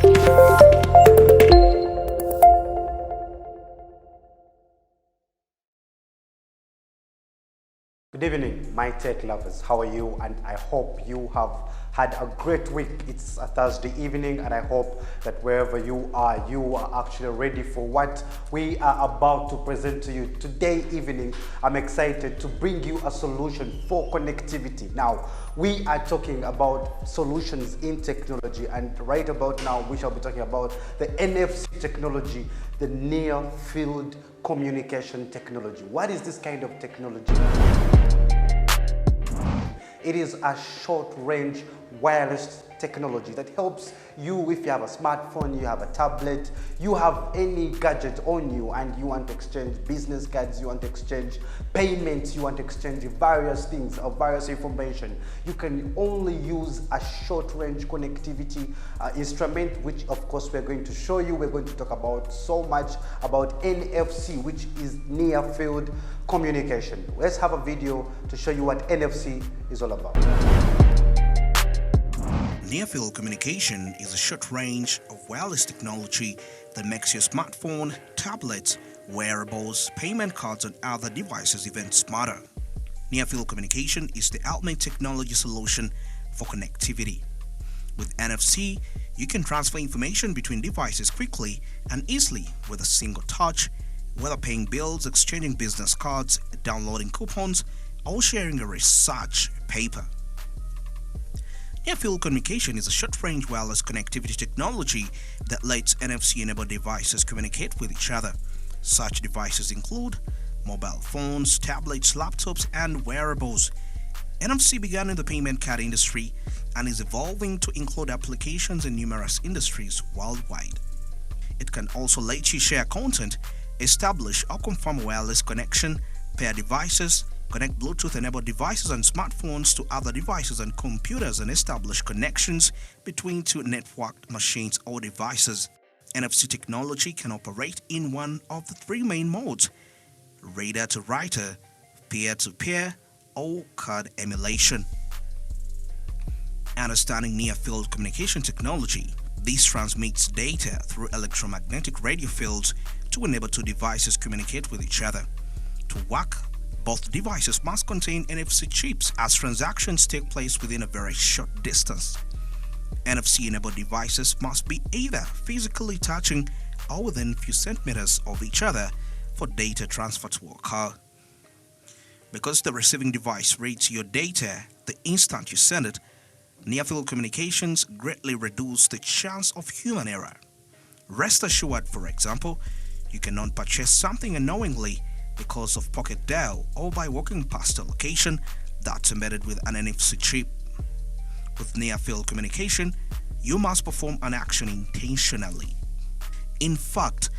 Good evening, my tech lovers. How are you? And I hope you have had a great week. It's a Thursday evening, and I hope that wherever you are actually ready for what we are about to present to you today evening. I'm excited to bring you a solution for connectivity. Now, we are talking about solutions in technology, and right about now, we shall be talking about the NFC technology, the near field communication technology. What is this kind of technology? It is a short-range wireless technology that helps you if you have a smartphone, you have a tablet, you have any gadget on you and you want to exchange business cards, you want to exchange payments, you want to exchange various things or various information. You can only use a short-range connectivity instrument, which of course we're going to show you. We're going to talk about so much about NFC, which is near field communication. Let's have a video to show you what NFC is all about. Near-field communication is a short range of wireless technology that makes your smartphone, tablets, wearables, payment cards, and other devices even smarter. Near-field communication is the ultimate technology solution for connectivity. With NFC, you can transfer information between devices quickly and easily with a single touch, whether paying bills, exchanging business cards, downloading coupons, or sharing a research paper. Near-field communication is a short-range wireless connectivity technology that lets NFC-enabled devices communicate with each other. Such devices include mobile phones, tablets, laptops, and wearables. NFC began in the payment card industry and is evolving to include applications in numerous industries worldwide. It can also let you share content, establish or confirm wireless connection, pair devices, connect Bluetooth-enabled devices and smartphones to other devices and computers, and establish connections between two networked machines or devices. NFC technology can operate in one of the three main modes: reader-to-writer, peer-to-peer, or card emulation. Understanding near-field communication technology. This transmits data through electromagnetic radio fields to enable two devices communicate with each other. To work, both devices must contain NFC chips as transactions take place within a very short distance. NFC-enabled devices must be either physically touching or within a few centimeters of each other for data transfer to occur. Because the receiving device reads your data the instant you send it, near-field communications greatly reduce the chance of human error. Rest assured, for example, you cannot purchase something unknowingly because of pocket dial or by walking past a location that's embedded with an NFC chip. With near-field communication, you must perform an action intentionally. In fact,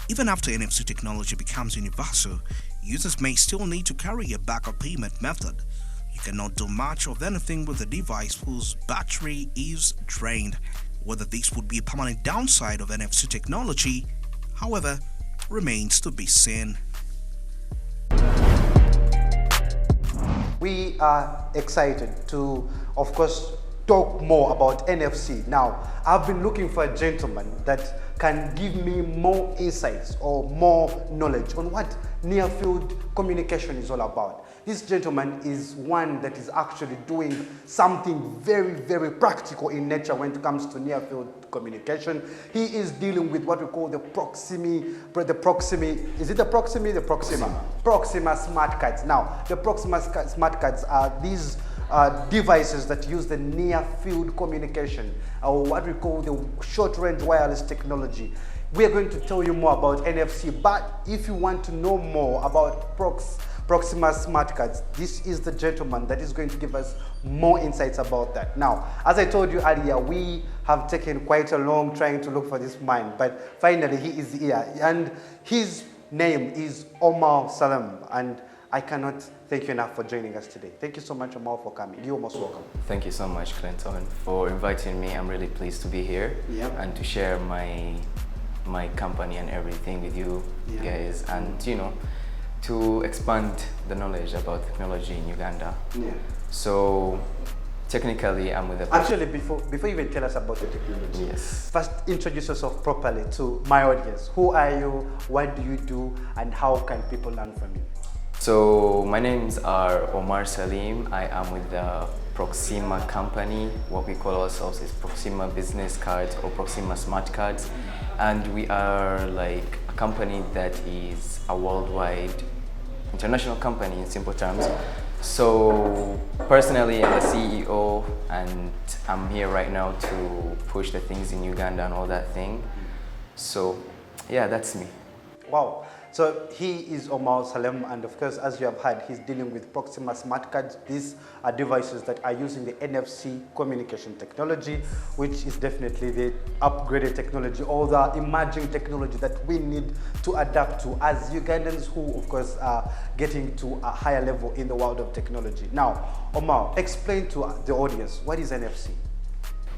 even after NFC technology becomes universal, users may still need to carry a backup payment method. You cannot do much of anything with a device whose battery is drained. Whether this would be a permanent downside of NFC technology, however, remains to be seen. We are excited to, of course, talk more about NFC. Now, I've been looking for a gentleman that can give me more insights or more knowledge on what near-field communication is all about. This gentleman is one that is actually doing something very, very practical in nature when it comes to near-field communication. He is dealing with what we call the Proxima smart cards. Now, the Proxima smart cards are these devices that use the near-field communication, or what we call the short-range wireless technology. We are going to tell you more about NFC, but if you want to know more about Proxima smart cards, this is the gentleman that is going to give us more insights about that. Now, as I told you earlier, we have taken quite a long trying to look for this man, but finally he is here, and his name is Omar Salam, and I cannot thank you enough for joining us today. Thank you so much, Omar, for coming. You're most welcome. Thank you so much, Clinton, for inviting me. I'm really pleased to be here and to share my company and everything with you guys, and to expand the knowledge about technology in Uganda. So Technically, I'm with the... Actually, before you even tell us about the technology, Yes. first introduce yourself properly to my audience. Who are you? What do you do? And how can people learn from you? So my names are Omar Salim. I am with the Proxima company. What we call ourselves is Proxima Business Cards or Proxima Smart Cards. And we are like a company that is a worldwide international company in simple terms. So personally, I'm the CEO and I'm here right now to push the things in Uganda and all that thing. So yeah, that's me. Wow. So he is Omar Salem, and of course, as you have heard, he's dealing with Proxima Smart Cards. These are devices that are using the NFC communication technology, which is definitely the upgraded technology, or the emerging technology that we need to adapt to as Ugandans who, of course, are getting to a higher level in the world of technology. Now, Omar, explain to the audience, what is NFC?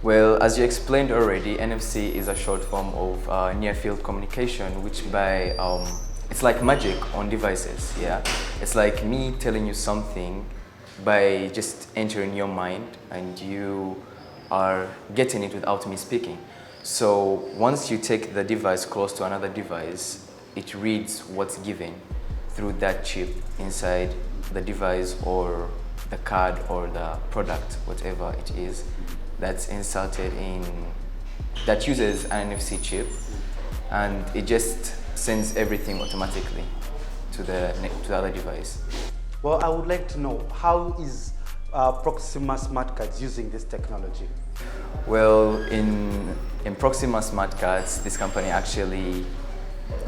Well, as you explained already, NFC is a short form of near-field communication, which by it's like magic on devices, yeah? It's like me telling you something by just entering your mind and you are getting it without me speaking. So once you take the device close to another device, it reads what's given through that chip inside the device or the card or the product, whatever it is, that's inserted in, that uses an NFC chip, and it just sends everything automatically to the other device. Well, I would like to know, how is Proxima Smart Cards using this technology? Well, in Proxima Smart Cards, this company actually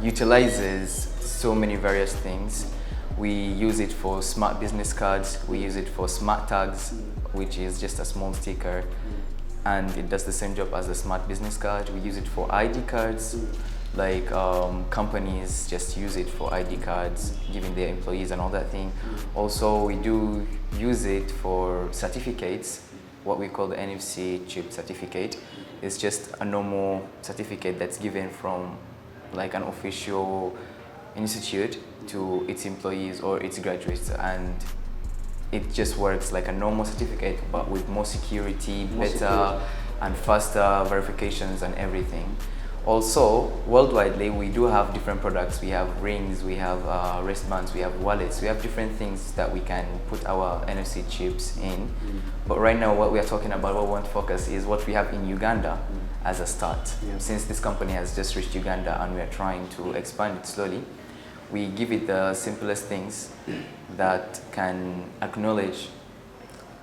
utilizes so many various things. We use it for smart business cards, we use it for smart tags, which is just a small sticker, and it does the same job as a smart business card. We use it for ID cards. Like companies just use it for ID cards, giving their employees and all that thing. Also, we do use it for certificates, what we call the NFC chip certificate. It's just a normal certificate that's given from like an official institute to its employees or its graduates, and it just works like a normal certificate but with more security, better and faster verifications and everything. Also, worldwidely, we do have different products. We have rings, we have wristbands, we have wallets, we have different things that we can put our NFC chips in. But right now, what we are talking about, what we want to focus is what we have in Uganda as a start. Since this company has just reached Uganda and we are trying to expand it slowly, we give it the simplest things that can acknowledge,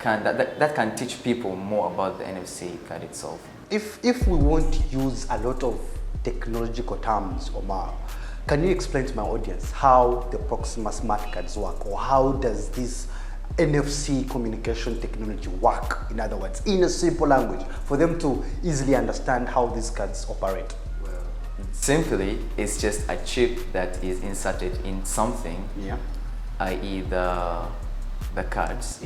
that can teach people more about the NFC card itself. If we won't use a lot of technological terms, Omar, can you explain to my audience how the Proxima Smart Cards work, or how does this NFC communication technology work, in other words, in a simple language, for them to easily understand how these cards operate? Well, simply, it's just a chip that is inserted in something, i.e. the cards.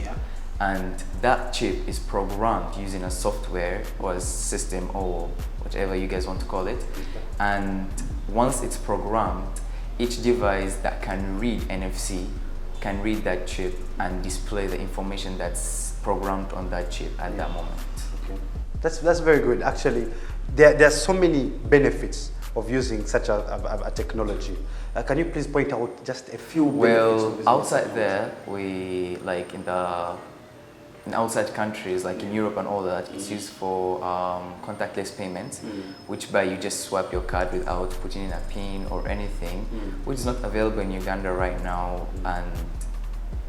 And that chip is programmed using a software or a system or whatever you guys want to call it. And once it's programmed, each device that can read NFC can read that chip and display the information that's programmed on that chip at that moment. Okay. That's very good. Actually, there are so many benefits of using such a technology. Can you please point out just a few benefits? Well, outside there, we like in outside countries like in Europe and all that, it's used for contactless payments, which by you just swipe your card without putting in a PIN or anything, which is not available in Uganda right now, and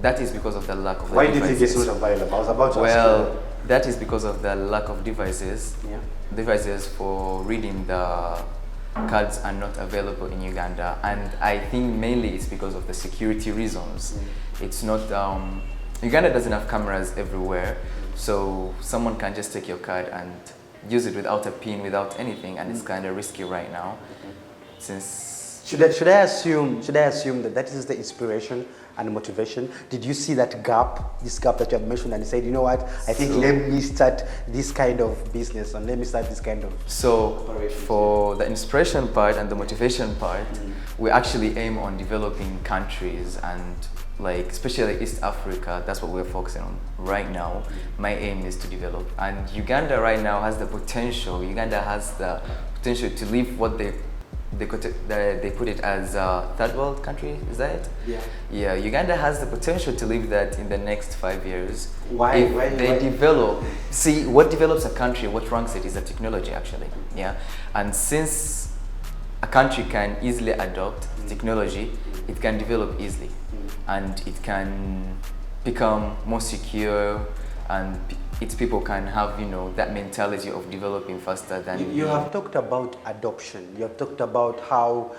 that is because of the lack of Why do you think it's not available? I was about to ask you. That is because of the lack of devices. Devices for reading the cards are not available in Uganda, and I think mainly it's because of the security reasons. It's not Uganda doesn't have cameras everywhere, so someone can just take your card and use it without a PIN, without anything, and it's kind of risky right now. Since should I assume that is the inspiration and motivation? Did you see that gap, this gap that you have mentioned, and you said, you know what, I think let me start this kind of business, and let me start this kind of operation? For the inspiration part and the motivation part, we actually aim on developing countries and like especially East Africa, that's what we're focusing on right now. My aim is to develop, and Uganda right now has the potential. Uganda has the potential to leave what they put it as a third world country. Is that it? Yeah. Yeah, Uganda has the potential to leave that in the next 5 years. Why? If Why? they develop, see what develops a country, what ranks it is the technology actually. Yeah, and since a country can easily adopt technology, it can develop easily, and it can become more secure, and its people can have, you know, that mentality of developing faster than You have talked about adoption. You have talked about how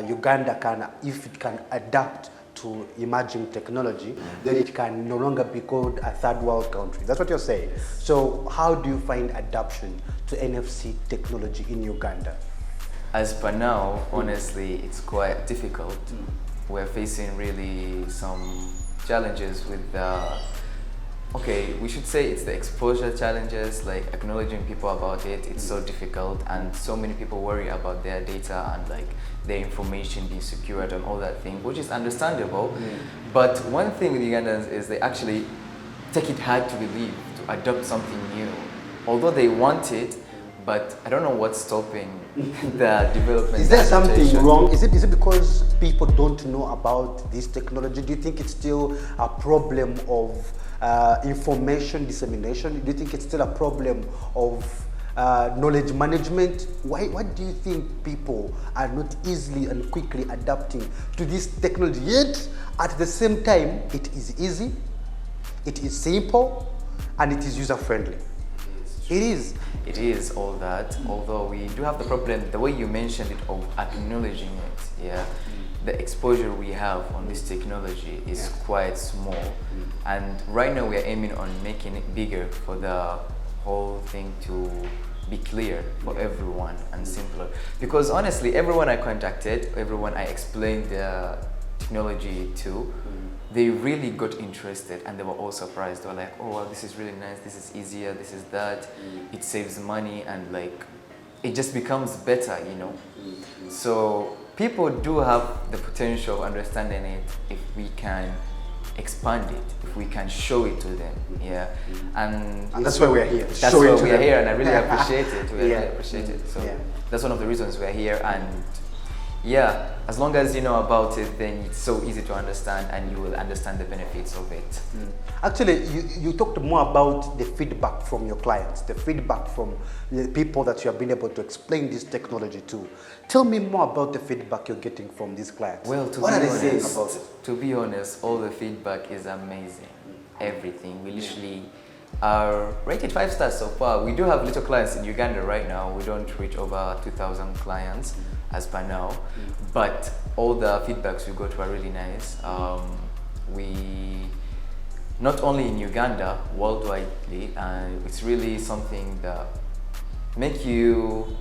Uganda can, if it can adapt to emerging technology, then it can no longer be called a third world country. That's what you're saying. So how do you find adoption to NFC technology in Uganda? As per now, honestly, it's quite difficult. We're facing really some challenges with okay, we should say it's the exposure challenges, like acknowledging people about it. It's so difficult, and so many people worry about their data and like their information being secured and all that thing, which is understandable. But one thing with Ugandans is they actually take it hard to believe, to adopt something new. Although they want it, but I don't know what's stopping the development. Is there something adaptation. wrong? Is it because people don't know about this technology? Do you think it's still a problem of information dissemination? Do you think it's still a problem of knowledge management? Why do you think people are not easily and quickly adapting to this technology? Yet, at the same time, it is easy, it is simple, and it is user-friendly. It is. It is all that, although we do have the problem, the way you mentioned it, of acknowledging it, yeah. The exposure we have on this technology is quite small, and right now we are aiming on making it bigger for the whole thing to be clear for everyone and simpler. Because honestly, everyone I contacted, everyone I explained the technology to, they really got interested, and they were all surprised. They were like, oh wow, this is really nice, this is easier, this is that, it saves money, and like it just becomes better, you know. So people do have the potential of understanding it if we can expand it, if we can show it to them, yeah. And that's why we're here. That's why we're here, and I really appreciate it. We really Yeah. appreciate it. So that's one of the reasons we're here, and yeah, as long as you know about it, then it's so easy to understand, and you will understand the benefits of it. Actually, you talked more about the feedback from your clients, the feedback from the people that you have been able to explain this technology to. Tell me more about the feedback you're getting from these clients. Well, what are they saying about it? To be honest, all the feedback is amazing. Everything. We literally are rated 5 stars so far. We do have little clients in Uganda right now. We don't reach over 2,000 clients as per now, but all the feedbacks we got were really nice. We not only in Uganda, worldwidely, and it's really something that make you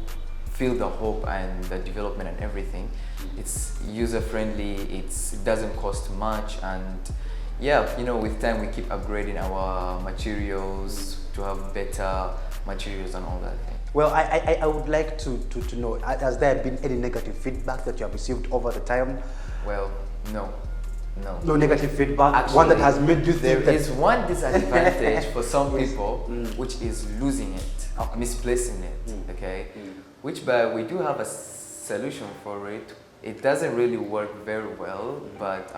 feel the hope and the development and everything. It's user friendly, it doesn't cost much, and yeah, you know, with time we keep upgrading our materials to have better materials and all that thing. Well, I would like to know, has there been any negative feedback that you have received over the time? Well, no. No negative feedback? Actually, one that has made you think there is one disadvantage for some people, which is losing it, misplacing it, okay? Which, but we do have a solution for it. It doesn't really work very well, but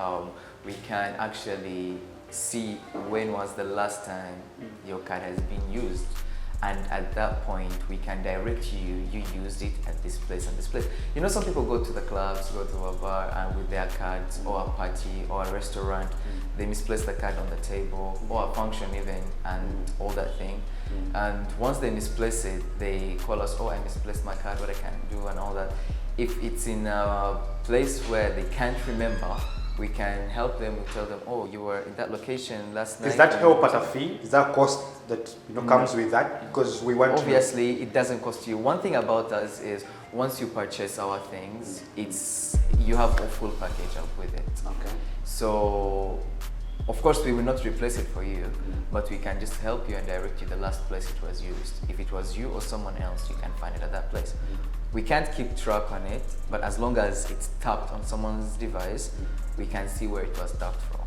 we can actually see when was the last time your card has been used. And at that point, we can direct you used it at this place and this place. You know, some people go to the clubs, go to a bar, and with their cards, or a party, or a restaurant, they misplace the card on the table, or a function even, and all that thing. And once they misplace it, they call us, oh, I misplaced my card, what I can do, and all that. If it's in a place where they can't remember, we can help them. We tell them, oh, you were in that location last night. Is that help at a fee? Is that cost that comes with that? Because we want obviously it doesn't cost you. One thing about us is once you purchase our things, you have a full package up with it. Okay. So of course we will not replace it for you, but we can just help you and direct you the last place it was used. If it was you or someone else, you can find it at that place. We can't keep track on it, but as long as it's tapped on someone's device, we can see where it was tapped from.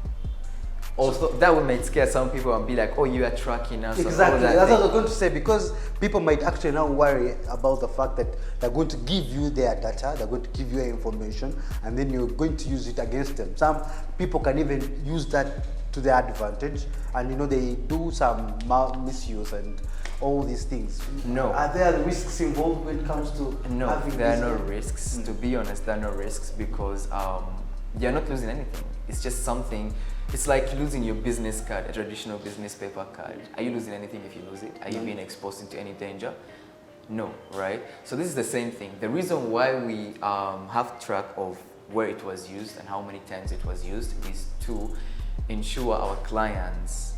Also, that would might scare some people and be like, oh, you are tracking us. Exactly, that's what I was going to say, because people might actually now worry about the fact that they're going to give you their data, they're going to give you your information, and then you're going to use it against them. Some people can even use that to their advantage, and they do some misuse and all these things. No. Are there risks involved when it comes to No, having there are this? no risks. To be honest, there are no risks because you're not losing anything. It's just something. It's like losing your business card, a traditional business paper card. Are you losing anything if you lose it? Are you being exposed into any danger? No, right? So this is the same thing. The reason why we have track of where it was used and how many times it was used is to ensure our clients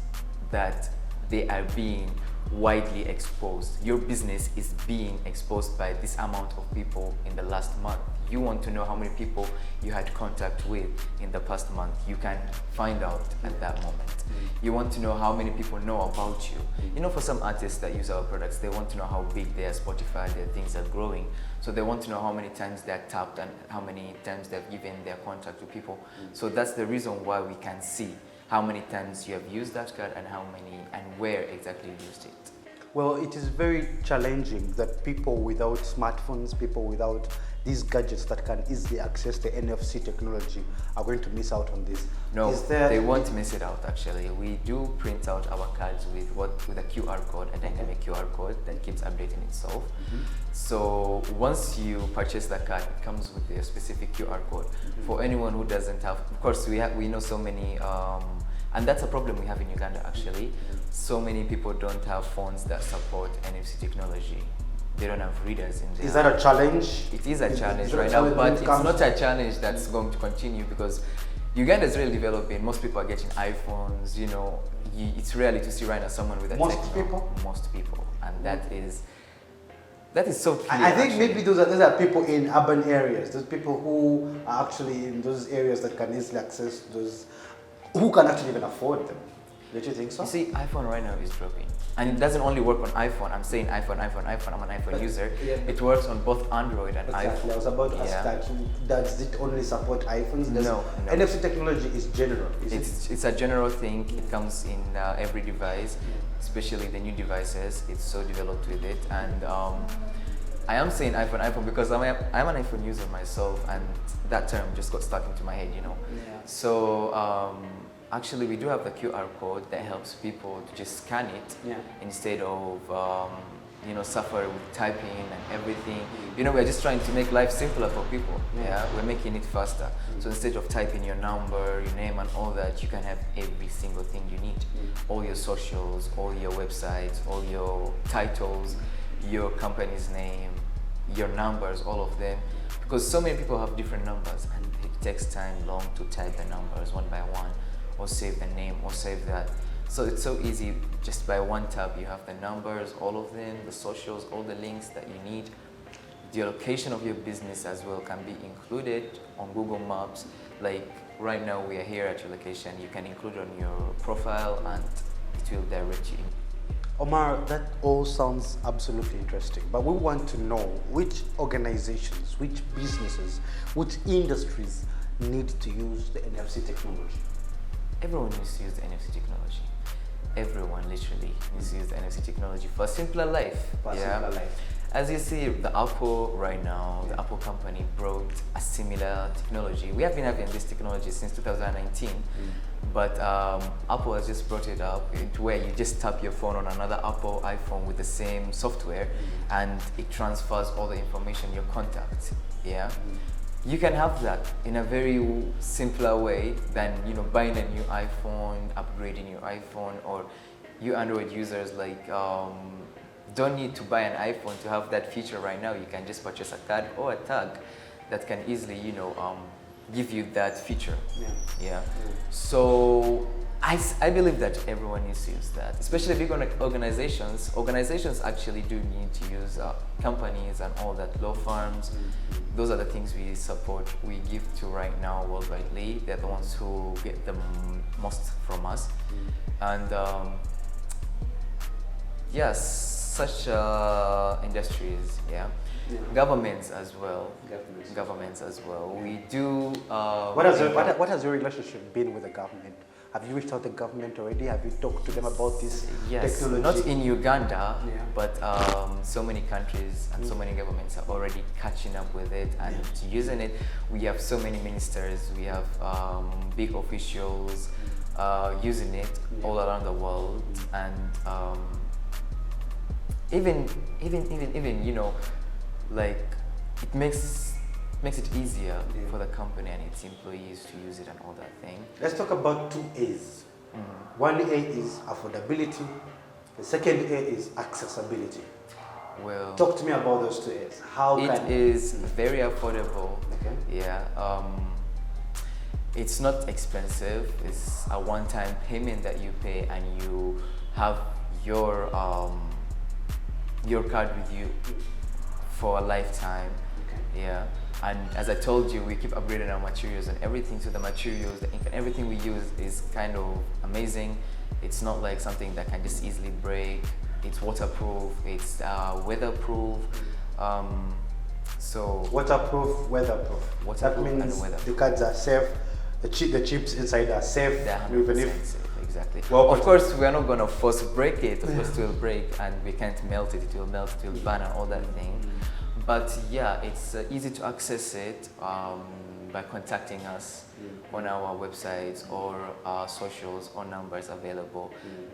that they are being widely exposed. Your business is being exposed by this amount of people in the last month. You want to know how many people you had contact with in the past month. You can find out at that moment. You want to know how many people know about you. For some artists that use our products, they want to know how big their Spotify, their things are growing. So they want to know how many times they're tapped and how many times they've given their contact to people. So that's the reason why we can see how many times you have used that card and how many and where exactly you used it. Well, it is very challenging that people without smartphones, people without these gadgets that can easily access the NFC technology are going to miss out on this. No, they won't miss it out actually. We do print out our cards with a QR code, a dynamic QR code that keeps updating itself. So once you purchase that card, it comes with a specific QR code. For anyone who doesn't have, of course we know so many, and that's a problem we have in Uganda actually. So many people don't have phones that support NFC technology. They don't have readers in there. Is that a challenge? It is a challenge right now, but it's not a challenge that's going to continue because Uganda is really developing. Most people are getting iPhones, it's rarely to see right now someone with a Most techno. people? Most people. And that is so clear. I think actually. maybe those are people in urban areas. Those people who are actually in those areas that can easily access those, who can actually even afford them. Don't you think so? You see, iPhone right now is dropping. And it doesn't only work on iPhone. I'm saying iPhone. I'm an iPhone user. Yeah. It works on both Android and Exactly. iPhone. I was about to ask that. Does it only support iPhones? No. NFC technology is general. It's a general thing. It comes in every device, especially the new devices. It's so developed with it. And I am saying iPhone because I'm an iPhone user myself, and that term just got stuck into my head, Yeah. So actually, we do have the QR code that helps people to just scan it instead of suffer with typing and everything. We're just trying to make life simpler for people. We're making it faster. So instead of typing your number, your name, and all that, you can have every single thing you need. All your socials, all your websites, all your titles, your company's name, your numbers, all of them. Because so many people have different numbers, and it takes time long to type the numbers one by one, or save the name, or save that. So it's so easy, just by one tap you have the numbers, all of them, the socials, all the links that you need. The location of your business as well can be included on Google Maps. Like right now we are here at your location, you can include on your profile and it will direct you. Omar, that all sounds absolutely interesting, but we want to know which organizations, which businesses, which industries need to use the NFC technology. Everyone needs to use the NFC technology. Everyone literally needs to use the NFC technology for a simpler life. Simpler life. As you see, the Apple right now, the Apple company brought a similar technology. We have been having this technology since 2019, but Apple has just brought it up to where you just tap your phone on another Apple iPhone with the same software, and it transfers all the information, your contacts. You can have that in a very simpler way than buying a new iPhone, upgrading your iPhone, or you Android users don't need to buy an iPhone to have that feature right now. You can just purchase a card or a tag that can easily give you that feature. So I believe that everyone needs to use that, especially big organizations. Organizations actually do need to use companies and all that, law firms. Those are the things we support, we give to right now worldwide. They're the ones who get the most from us. And yes, such industries, governments as well. Governments as well. We do. What has your relationship been with the government? Have you reached out to the government already? Have you talked to them about this Yes, technology? not in Uganda, Yeah. but so many countries and so many governments are already catching up with it and using it. We have so many ministers, we have big officials using it all around the world, and even you know, like it makes it easier for the company and its employees to use it and all that thing. Let's talk about two A's. One A is affordability. The second A is accessibility. Well, Talk to me about those two A's. How it can is very affordable. Okay. Yeah. It's not expensive. It's a one-time payment that you pay, and you have your card with you for a lifetime. Okay. Yeah. And as I told you, we keep upgrading our materials and everything. So the materials, the ink, and everything we use is kind of amazing. It's not like something that can just easily break. It's waterproof. It's weatherproof. So waterproof, weatherproof? That Waterproof and means weatherproof. the cards are safe. The chips inside are safe. they're Even 100% if safe. Exactly. Well, of course, we are not gonna force break it. Of course, it will break, and we can't melt it. It will melt. It will burn, and all that thing. But yeah, it's easy to access it by contacting us on our websites or our socials or numbers available.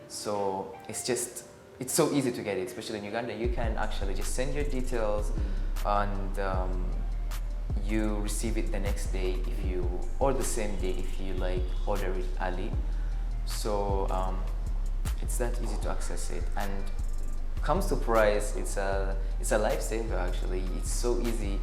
So it's so easy to get it, especially in Uganda. You can actually just send your details and you receive it the next day or the same day if you like order it early. So it's that easy to access it, and comes to price, it's a lifesaver actually. It's so easy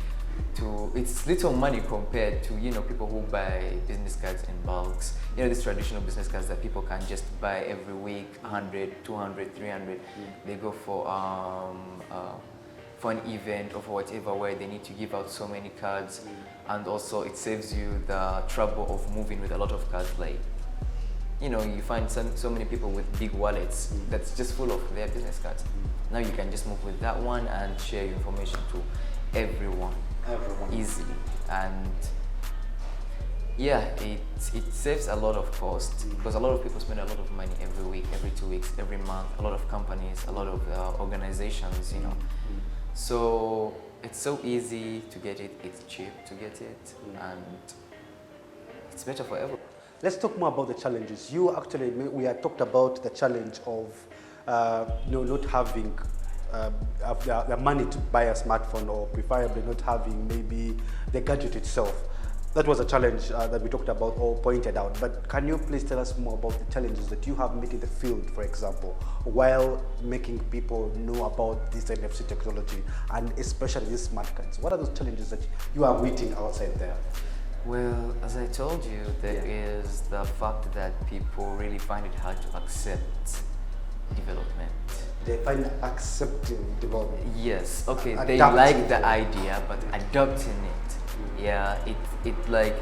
to, it's little money compared to, you know, people who buy business cards in bulks. You know, these traditional business cards that people can just buy every week, 100, 200, 300. They go for an event or for whatever, where they need to give out so many cards, and also it saves you the trouble of moving with a lot of cards. Like, you know, you find so many people with big wallets that's just full of their business cards. Now you can just move with that one and share your information to everyone easily. And yeah, it saves a lot of cost, because a lot of people spend a lot of money every week, every 2 weeks, every month. A lot of companies, a lot of organizations, you know. So it's so easy to get it, it's cheap to get it, and it's better for everyone. Let's talk more about the challenges. We had talked about the challenge of not having the money to buy a smartphone, or preferably not having maybe the gadget itself. That was a challenge that we talked about or pointed out. But can you please tell us more about the challenges that you have met in the field, for example, while making people know about this NFC technology, and especially these smart cards? What are those challenges that you are meeting outside there? Well, as I told you, there is the fact that people really find it hard to accept development. They find accepting development. Yes, okay, they Adapting like the to it. idea, but adopting it, yeah, it like,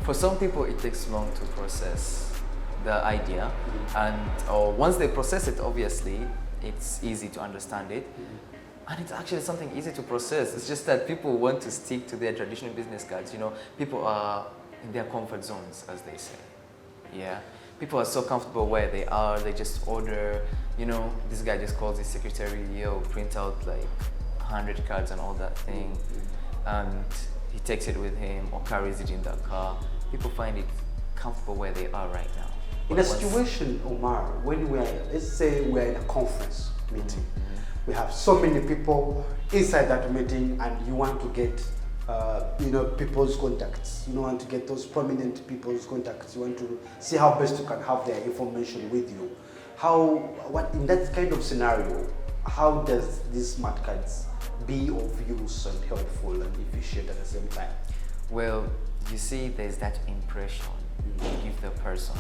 for some people it takes long to process the idea, and once they process it, obviously, it's easy to understand it. And it's actually something easy to process. It's just that people want to stick to their traditional business cards. You know, people are in their comfort zones, as they say. Yeah. People are so comfortable where they are. They just order, you know, this guy just calls his secretary, yo, print out like 100 cards and all that thing. And he takes it with him or carries it in the car. People find it comfortable where they are right now. In a situation, Omar, when let's say we're in a conference meeting, we have so many people inside that meeting, and you want to get, people's contacts. You want to get those prominent people's contacts. You want to see how best you can have their information with you. What in that kind of scenario, how does these smart cards be of use and helpful and efficient at the same time? Well, you see, there's that impression you give the person.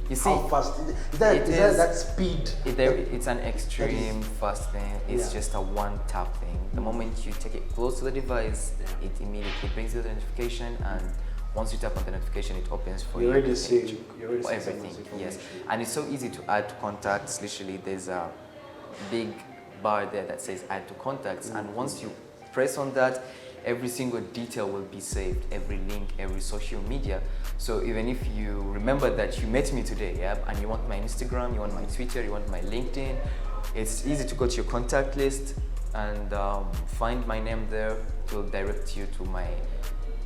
You see, how fast is that speed? It's an extreme fast thing. It's Yeah. just a one-tap thing. The moment you take it close to the device, it immediately brings you the notification, and once you tap on the notification, it opens for You're you. already seeing for everything. Yes, and it's so easy to add to contacts. Literally, there's a big bar there that says "Add to Contacts," and once you press on that, every single detail will be saved, every link, every social media. So even if you remember that you met me today, yeah, and you want my Instagram, you want my Twitter, you want my LinkedIn, it's easy to go to your contact list and find my name there. It will direct you to my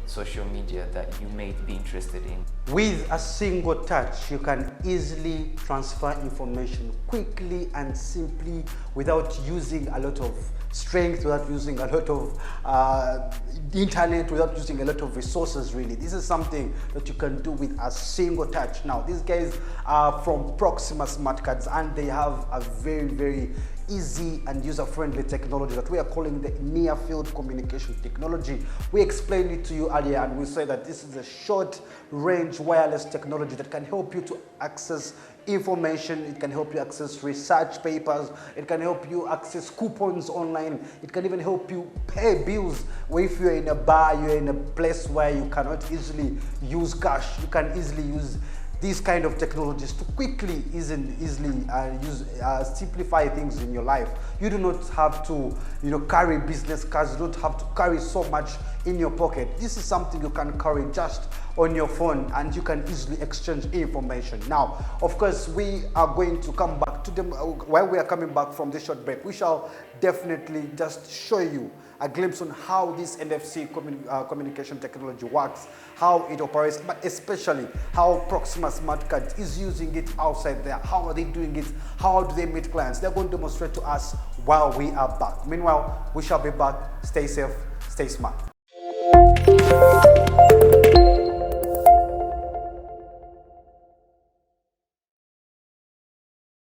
social media that you may be interested in. With a single touch, you can easily transfer information quickly and simply without using a lot of strength, without using a lot of internet, without using a lot of resources really. This is something that you can do with a single touch. Now, these guys are from Proxima Smart Cards and they have a very easy and user-friendly technology that we are calling the near field communication technology. We explained it to you earlier and we said that this is a short range wireless technology that can help you to access information, it can help you access research papers, it can help you access coupons online, it can even help you pay bills. Or if you're in a bar, you're in a place where you cannot easily use cash, you can easily use these kind of technologies to quickly, easily simplify things in your life. You do not have to, carry business cards. You don't have to carry so much in your pocket. This is something you can carry just on your phone, and you can easily exchange information. Now, of course, we are going to come back to them while we are coming back from this short break. We shall definitely just show you a glimpse on how this NFC communication technology works, how it operates, but especially how Proxima Smart Card is using it outside there. How are they doing it? How do they meet clients? They're going to demonstrate to us while we are back. Meanwhile, we shall be back. Stay safe, stay smart.